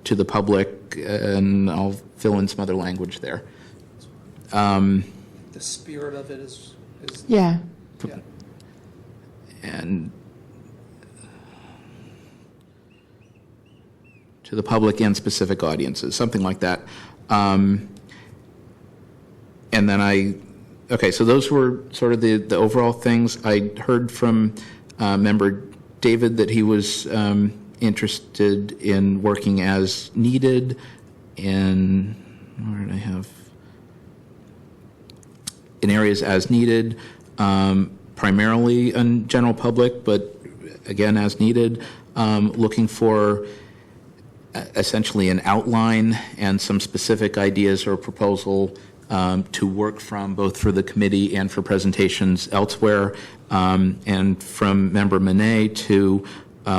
to the public, and I'll fill in some other language there. The spirit of it is Yeah. yeah. And to the public and specific audiences, something like that. And then okay, so those were sort of the overall things. I heard from member David that he was interested in working as needed in, where did I have? In areas as needed, primarily in general public, but again, as needed, looking for essentially an outline and some specific ideas or proposal to work from, both for the committee and for presentations elsewhere, and from Member Monet to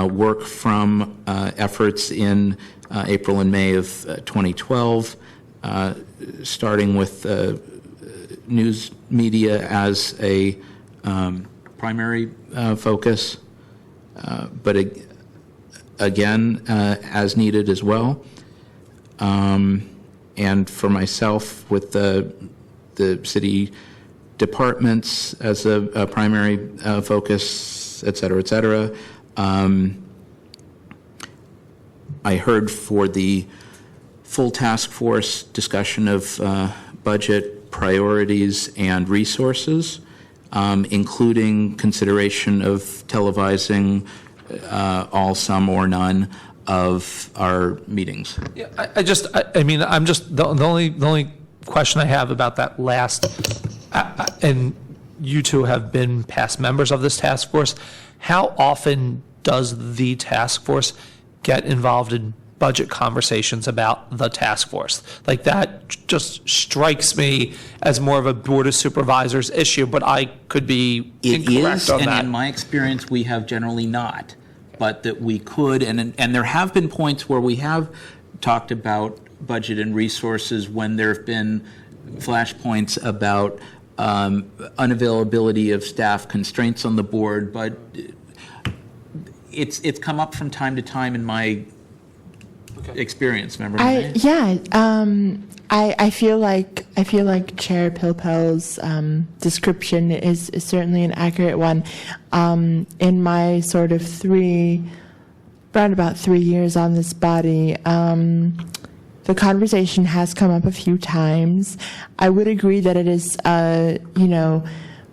work from efforts in April and May of 2012, starting with news media as a primary focus, but again, as needed as well. And for myself, with the city departments as a primary focus, et cetera, et cetera. I heard for the full task force discussion of budget priorities and resources, including consideration of televising all, some, or none of our meetings. Yeah, I mean, I'm just, the only question I have about that last, and you two have been past members of this task force, how often does the task force get involved in budget conversations about the task force? Like, that just strikes me as more of a Board of Supervisors issue, but I could be incorrect on that. And in my experience, we have generally not. But that we could, and there have been points where we have talked about budget and resources when there have been flashpoints about unavailability of staff, constraints on the board, but it's come up from time to time in my experience. Remember? I feel like Chair Pilpel's description is certainly an accurate one. In my sort of around about 3 years on this body, the conversation has come up a few times. I would agree that it is,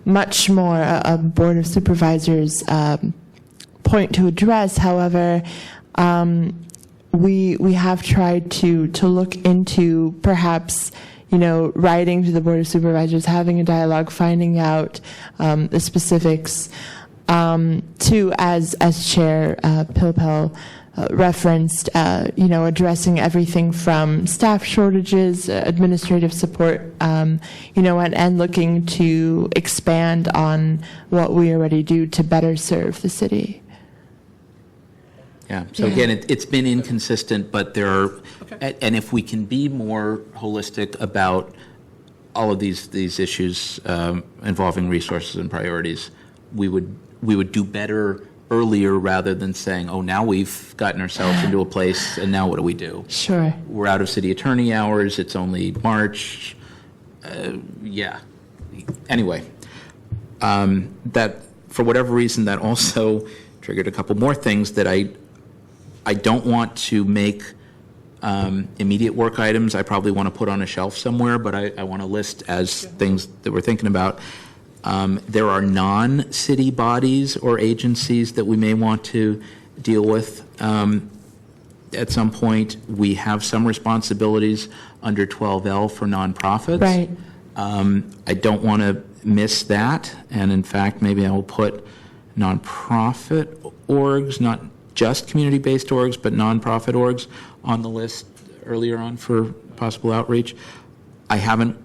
much more a Board of Supervisors point to address. However, we have tried to look into perhaps, writing to the Board of Supervisors, having a dialogue, finding out the specifics, to, as Chair Pilpel referenced, addressing everything from staff shortages, administrative support, and looking to expand on what we already do to better serve the city. Yeah. So again, it's been inconsistent, but there are, and if we can be more holistic about all of these issues involving resources and priorities, we would do better earlier rather than saying, oh, now we've gotten ourselves into a place, and now what do we do? Sure. We're out of city attorney hours. It's only March. Anyway, that for whatever reason, that also triggered a couple more things that I don't want to make immediate work items. I probably want to put on a shelf somewhere, but I want to list as things that we're thinking about. There are non-city bodies or agencies that we may want to deal with at some point. We have some responsibilities under 12L for nonprofits. Right. I don't want to miss that, and in fact, maybe I will put nonprofit orgs, not just community-based orgs, but nonprofit orgs on the list earlier on for possible outreach. I haven't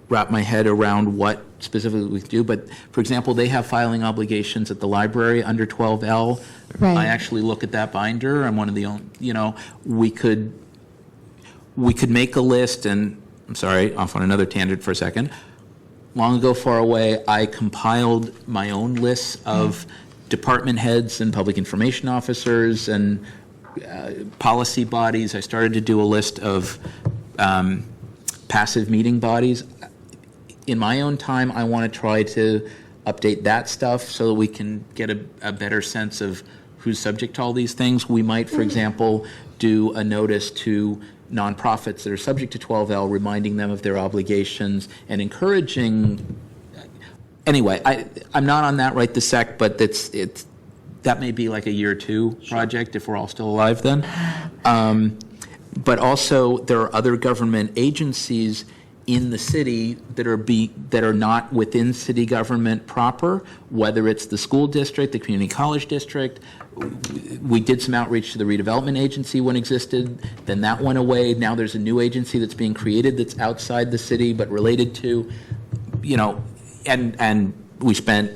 wrapped my head around what specifically we do, but for example, they have filing obligations at the library under 12L. Right. I actually look at that binder. I'm one of the only, we could make a list, and I'm sorry, off on another tangent for a second. Long ago, far away, I compiled my own lists of department heads and public information officers and policy bodies. I started to do a list of passive meeting bodies. In my own time, I want to try to update that stuff so that we can get a better sense of who's subject to all these things. We might, for example, do a notice to nonprofits that are subject to 12L, reminding them of their obligations and encouraging. Anyway, I'm not on that right this sec, but that may be like a year or two project if we're all still alive then. But also, there are other government agencies in the city that are not within city government proper, whether it's the school district, the community college district. We did some outreach to the redevelopment agency when it existed, then that went away. Now there's a new agency that's being created that's outside the city but related to, and we spent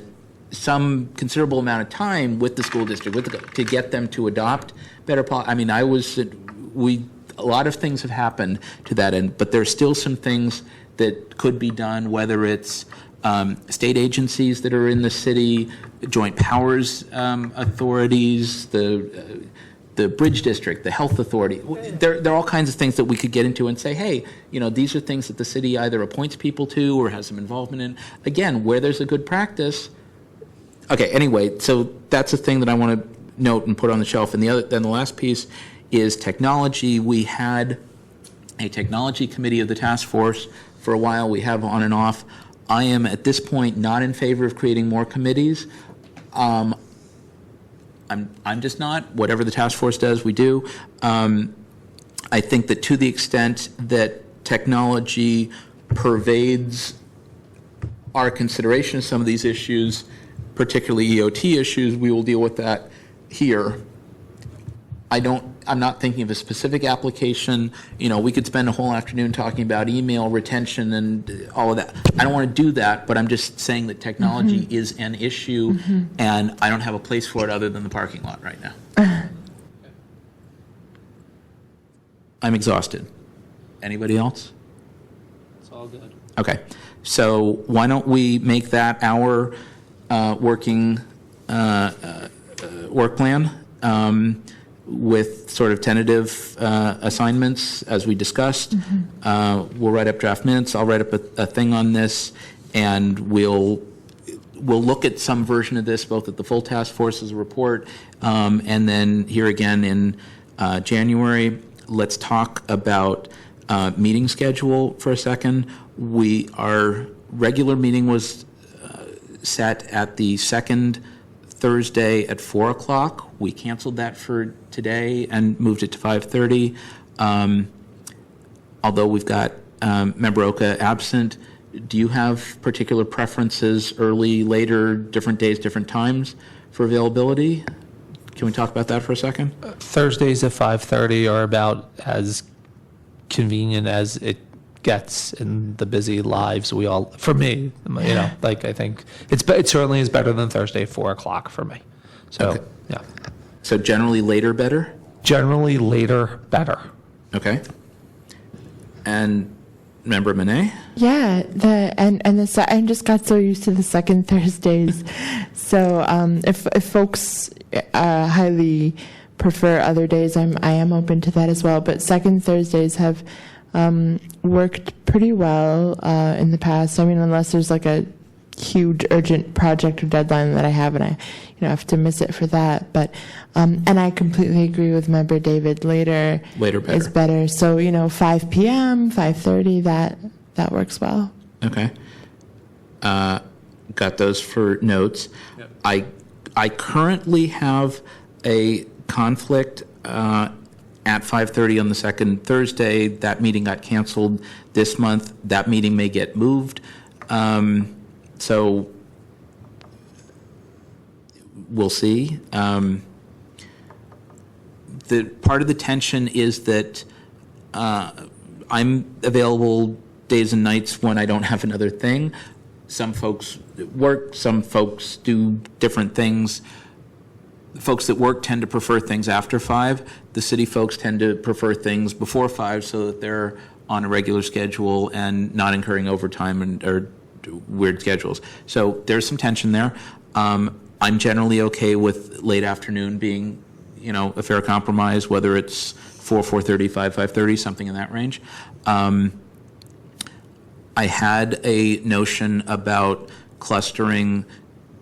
some considerable amount of time with the school district to get them to adopt better policy. I mean, a lot of things have happened to that end, but there's still some things that could be done, whether it's state agencies that are in the city, joint powers authorities, the bridge district, the health authority. There are all kinds of things that we could get into and say, hey, these are things that the city either appoints people to or has some involvement in. Again, where there's a good practice. Okay, anyway, so that's a thing that I want to note and put on the shelf. And then the last piece is technology. We had a technology committee of the task force for a while. We have on and off. I am at this point not in favor of creating more committees. I'm just not. Whatever the task force does, we do. I think that to the extent that technology pervades our consideration of some of these issues, particularly EOT issues, we will deal with that here. I'm not thinking of a specific application. We could spend a whole afternoon talking about email retention and all of that. I don't want to do that, but I'm just saying that technology is an issue, and I don't have a place for it other than the parking lot right now. I'm exhausted. Anybody else? It's all good. Okay. So why don't we make that our working work plan? With sort of tentative assignments, as we discussed. We'll write up draft minutes. I'll write up a thing on this, and we'll look at some version of this, both at the full task force as a report, and then here again in January. Let's talk about meeting schedule for a second. Our regular meeting was set at the second Thursday at 4 o'clock. We canceled that for today and moved it to 5:30. Although we've got Member Oka absent, do you have particular preferences, early, later, different days, different times for availability? Can we talk about that for a second? Thursdays at 5:30 are about as convenient as it gets in the busy lives we all, for me, I think it certainly is better than Thursday at 4 o'clock for me. So, Okay. yeah. So generally later better? Generally later better. Okay. And Member Monet? Yeah, I just got so used to the second Thursdays. So if folks highly prefer other days, I am open to that as well. But second Thursdays have worked pretty well in the past. I mean, unless there's like a huge urgent project or deadline that I have, and I have to miss it for that. But and I completely agree with Member David. Later better. is better. So 5 p.m., 5:30. That works well. Okay. Got those for notes. Yep. I currently have a conflict at 5:30 on the second Thursday. That meeting got canceled this month. That meeting may get moved. So we'll see. The part of the tension is that I'm available days and nights when I don't have another thing. Some folks work, some folks do different things. Folks that work tend to prefer things after 5. The city folks tend to prefer things before 5 so that they're on a regular schedule and not incurring overtime or weird schedules. So there's some tension there. I'm generally okay with late afternoon being, a fair compromise, whether it's 4:30, 5:30, something in that range. I had a notion about clustering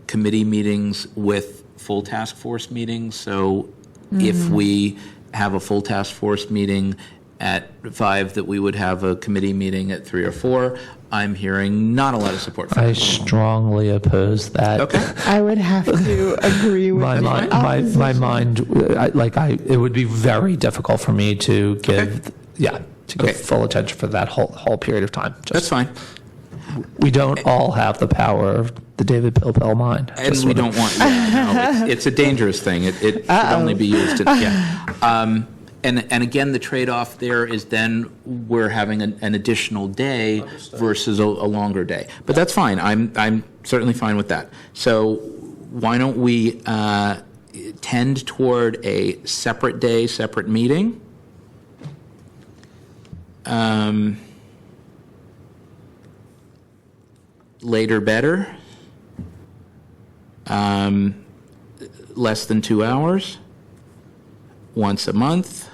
committee meetings with full task force meetings. So if we have a full task force meeting at 5, that we would have a committee meeting at 3 or 4. I'm hearing not a lot of support for I that. strongly oppose that. Okay. I would have to agree with My the mind, it would be very difficult for me to give, give Okay. full attention for that whole period of time. That's fine. We don't all have the power of the David Pilpel mind. And we don't want, it's a dangerous thing. It should only be used, and again, the trade-off there is then we're having an additional day versus a longer day. But that's fine. I'm certainly fine with that. So why don't we tend toward a separate day, separate meeting? Later better. Less than 2 hours. Once a month.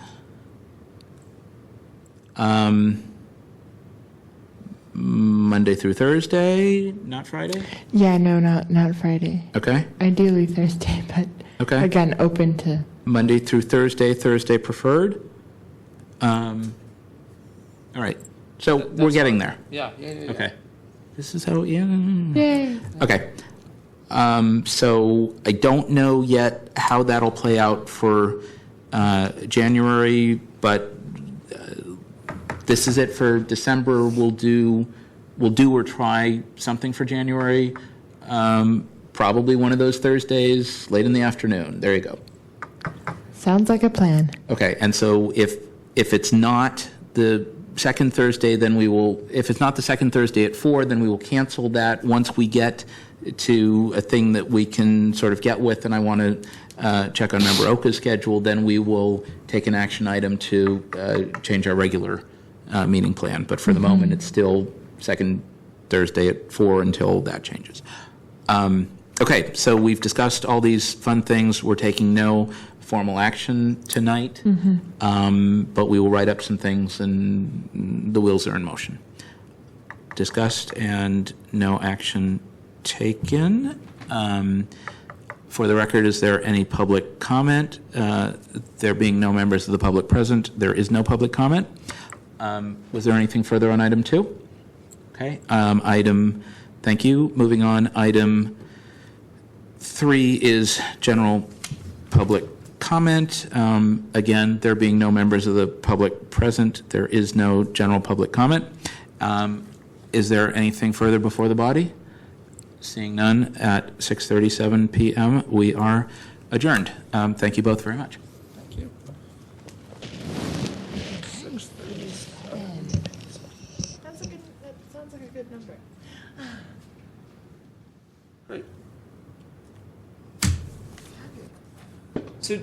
Monday through Thursday, not Friday? Yeah, no, not Friday. Okay. Ideally Thursday, but Okay. again, open to. Monday through Thursday, Thursday preferred. All right. So we're getting there. Yeah. Okay. This is how, Yay. Okay. So I don't know yet how that'll play out for January, but this is it for December. We'll do or try something for January. Probably one of those Thursdays, late in the afternoon. There you go. Sounds like a plan. Okay, and so if it's not the second Thursday, then we will, if it's not the second Thursday at 4, then we will cancel that once we get to a thing that we can sort of get with, and I want to check on Member Oka's schedule, then we will take an action item to change our regular meeting plan. But for the moment, it's still second Thursday at 4 until that changes. Okay, so we've discussed all these fun things. We're taking no formal action tonight, but we will write up some things and the wheels are in motion. Discussed and no action taken. For the record, is there any public comment? There being no members of the public present, there is no public comment. Was there anything further on item 2? Okay, thank you. Moving on, item 3 is general public comment. Again, there being no members of the public present, there is no general public comment. Is there anything further before the body? Seeing none, at 6:37 p.m., we are adjourned. Thank you both very much. Thank you. That sounds like a good number. Right. So